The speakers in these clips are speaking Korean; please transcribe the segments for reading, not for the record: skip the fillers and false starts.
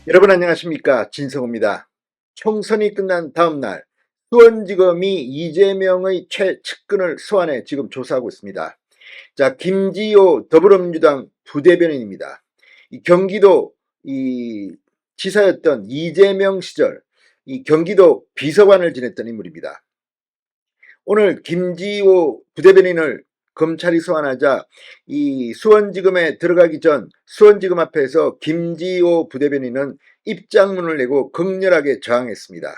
여러분 안녕하십니까, 진성호입니다. 총선이 끝난 다음 날 수원지검이 이재명의 최측근을 소환해 지금 조사하고 있습니다. 자, 김지호 더불어민주당 부대변인입니다. 이 경기도 지사였던 이재명 시절 이 경기도 비서관을 지냈던 인물입니다. 오늘 김지호 부대변인을 검찰이 소환하자 이 수원지검에 들어가기 전 수원지검 앞에서 김지호 부대변인은 입장문을 내고 극렬하게 저항했습니다.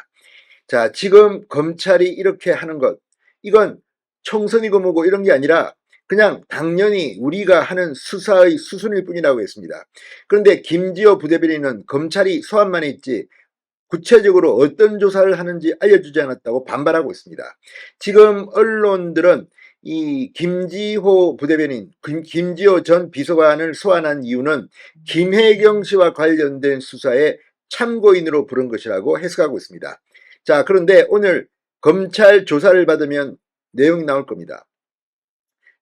자, 지금 검찰이 이렇게 하는 것, 이건 총선이고 뭐고 이런 게 아니라 그냥 당연히 우리가 하는 수사의 수순일 뿐이라고 했습니다. 그런데 김지호 부대변인은 검찰이 소환만 했지 구체적으로 어떤 조사를 하는지 알려주지 않았다고 반발하고 있습니다. 지금 언론들은 이 김지호 부대변인, 김지호 전 비서관을 소환한 이유는 김혜경 씨와 관련된 수사에 참고인으로 부른 것이라고 해석하고 있습니다. 자, 그런데 오늘 검찰 조사를 받으면 내용이 나올 겁니다.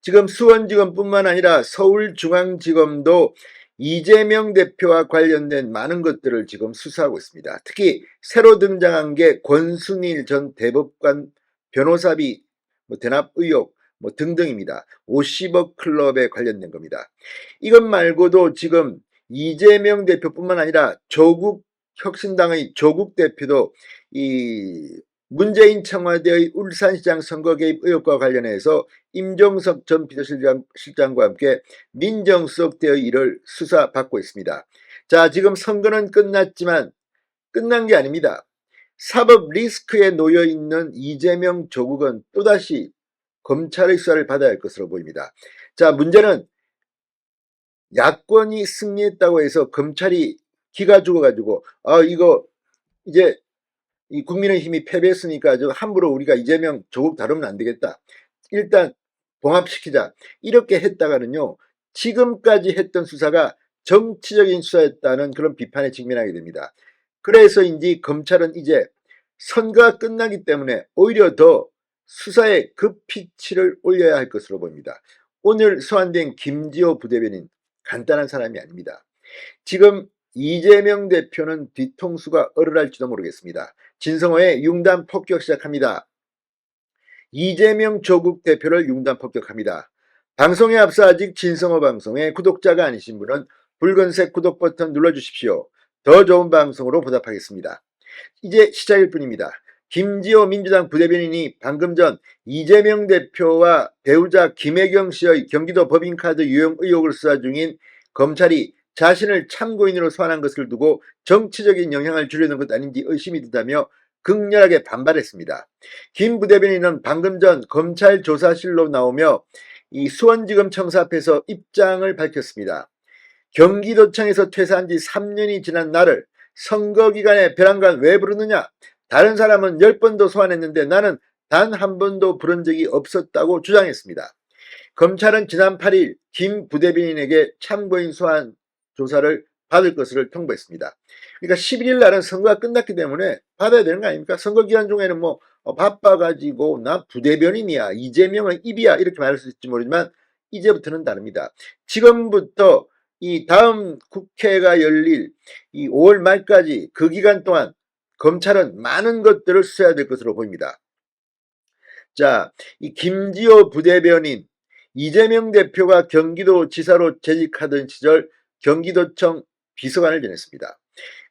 지금 수원지검뿐만 아니라 서울중앙지검도 이재명 대표와 관련된 많은 것들을 지금 수사하고 있습니다. 특히 새로 등장한 게 권순일 전 대법관 변호사비 대납 의혹 등등입니다. 50억 클럽에 관련된 겁니다. 이것 말고도 지금 이재명 대표뿐만 아니라 조국 혁신당의 조국 대표도 이 문재인 청와대의 울산시장 선거 개입 의혹과 관련해서 임종석 전 비서실장과 함께 민정수석대의 일을 수사받고 있습니다. 자, 지금 선거는 끝났지만 끝난 게 아닙니다. 사법 리스크에 놓여 있는 이재명 조국은 또다시 검찰의 수사를 받아야 할 것으로 보입니다. 자, 문제는 야권이 승리했다고 해서 검찰이 기가 죽어가지고 이거 이제 이 국민의힘이 패배했으니까 함부로 우리가 이재명 조국 다루면 안 되겠다. 일단 봉합시키자. 이렇게 했다가는요, 지금까지 했던 수사가 정치적인 수사였다는 그런 비판에 직면하게 됩니다. 그래서인지 검찰은 이제 선거가 끝나기 때문에 오히려 더 수사에 급피치를 올려야 할 것으로 보입니다. 오늘 소환된 김지호 부대변인 간단한 사람이 아닙니다. 지금 이재명 대표는 뒤통수가 얼얼할지도 모르겠습니다. 진성호의 융단 폭격 시작합니다. 이재명 조국 대표를 융단 폭격합니다. 방송에 앞서 아직 진성호 방송의 구독자가 아니신 분은 붉은색 구독 버튼 눌러주십시오. 더 좋은 방송으로 보답하겠습니다. 이제 시작일 뿐입니다. 김지호 민주당 부대변인이 방금 전 이재명 대표와 배우자 김혜경 씨의 경기도 법인카드 유용 의혹을 수사 중인 검찰이 자신을 참고인으로 소환한 것을 두고 정치적인 영향을 주려는 것 아닌지 의심이 든다며 극렬하게 반발했습니다. 김 부대변인은 방금 전 검찰 조사실로 나오며 이 수원지검 청사 앞에서 입장을 밝혔습니다. 경기도청에서 퇴사한 지 3년이 지난 나를 선거 기간에 벼랑간 왜 부르느냐? 다른 사람은 10번도 소환했는데 나는 단 한 번도 부른 적이 없었다고 주장했습니다. 검찰은 지난 8일 김 부대변인에게 참고인 소환 조사를 받을 것을 통보했습니다. 그러니까 11일 날은 선거가 끝났기 때문에 받아야 되는 거 아닙니까? 선거 기간 중에는 바빠가지고 나 부대변인이야, 이재명의 입이야 이렇게 말할 수 있을지 모르지만 이제부터는 다릅니다. 지금부터 이 다음 국회가 열릴 이 5월 말까지 그 기간 동안 검찰은 많은 것들을 수사해야 될 것으로 보입니다. 자, 이 김지호 부대변인, 이재명 대표가 경기도지사로 재직하던 시절 경기도청 비서관을 지냈습니다.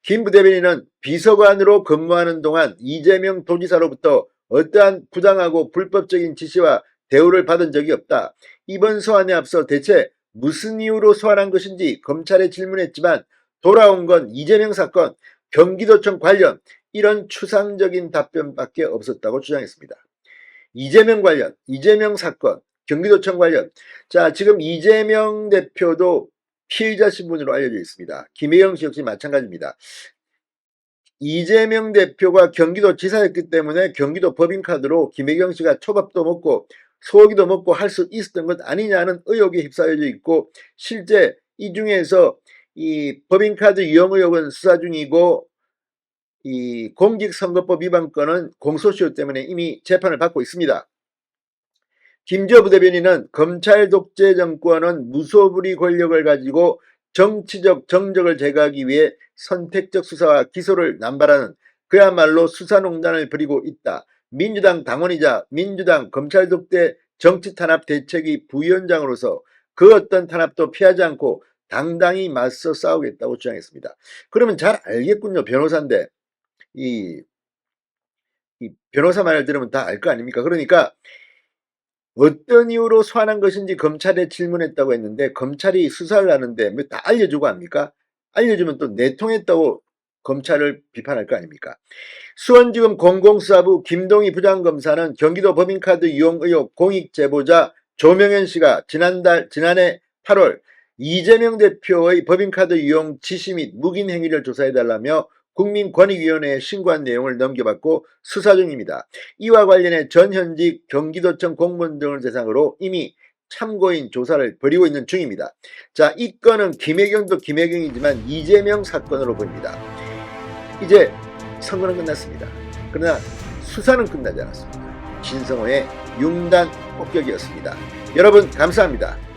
김 부대변인은 비서관으로 근무하는 동안 이재명 도지사로부터 어떠한 부당하고 불법적인 지시와 대우를 받은 적이 없다. 이번 소환에 앞서 대체 무슨 이유로 소환한 것인지 검찰에 질문했지만 돌아온 건 이재명 사건, 경기도청 관련 이런 추상적인 답변밖에 없었다고 주장했습니다. 이재명 관련, 이재명 사건, 경기도청 관련. 자, 지금 이재명 대표도 피의자 신분으로 알려져 있습니다. 김혜경 씨 역시 마찬가지입니다. 이재명 대표가 경기도지사였기 때문에 경기도 법인카드로 김혜경 씨가 초밥도 먹고 소고기도 먹고 할 수 있었던 것 아니냐는 의혹에 휩싸여져 있고, 실제 이 중에서 이 법인카드 유용 의혹은 수사 중이고 이 공직선거법 위반 건은 공소시효 때문에 이미 재판을 받고 있습니다. 김지호 부대변인은 검찰 독재 정권은 무소불위 권력을 가지고 정치적 정적을 제거하기 위해 선택적 수사와 기소를 남발하는 그야말로 수사농단을 벌이고 있다. 민주당 당원이자 민주당 검찰 독대 정치탄압 대책위 부위원장으로서 그 어떤 탄압도 피하지 않고 당당히 맞서 싸우겠다고 주장했습니다. 그러면 잘 알겠군요. 변호사인데 이 변호사 말을 들으면 다 알 거 아닙니까? 그러니까 어떤 이유로 소환한 것인지 검찰에 질문했다고 했는데 검찰이 수사를 하는데 뭐 다 알려주고 합니까? 알려주면 또 내통했다고 검찰을 비판할 거 아닙니까? 수원지검 공공수사부 김동희 부장검사는 경기도 법인카드 이용 의혹 공익 제보자 조명현 씨가 지난해 8월 이재명 대표의 법인카드 이용 지시 및 묵인 행위를 조사해달라며 국민권익위원회에 신고한 내용을 넘겨받고 수사 중입니다. 이와 관련해 전현직 경기도청 공무원 등을 대상으로 이미 참고인 조사를 벌이고 있는 중입니다. 자, 이 건은 김혜경도 김혜경이지만 이재명 사건으로 보입니다. 이제 선거는 끝났습니다. 그러나 수사는 끝나지 않았습니다. 신성호의 융단 폭격이었습니다. 여러분 감사합니다.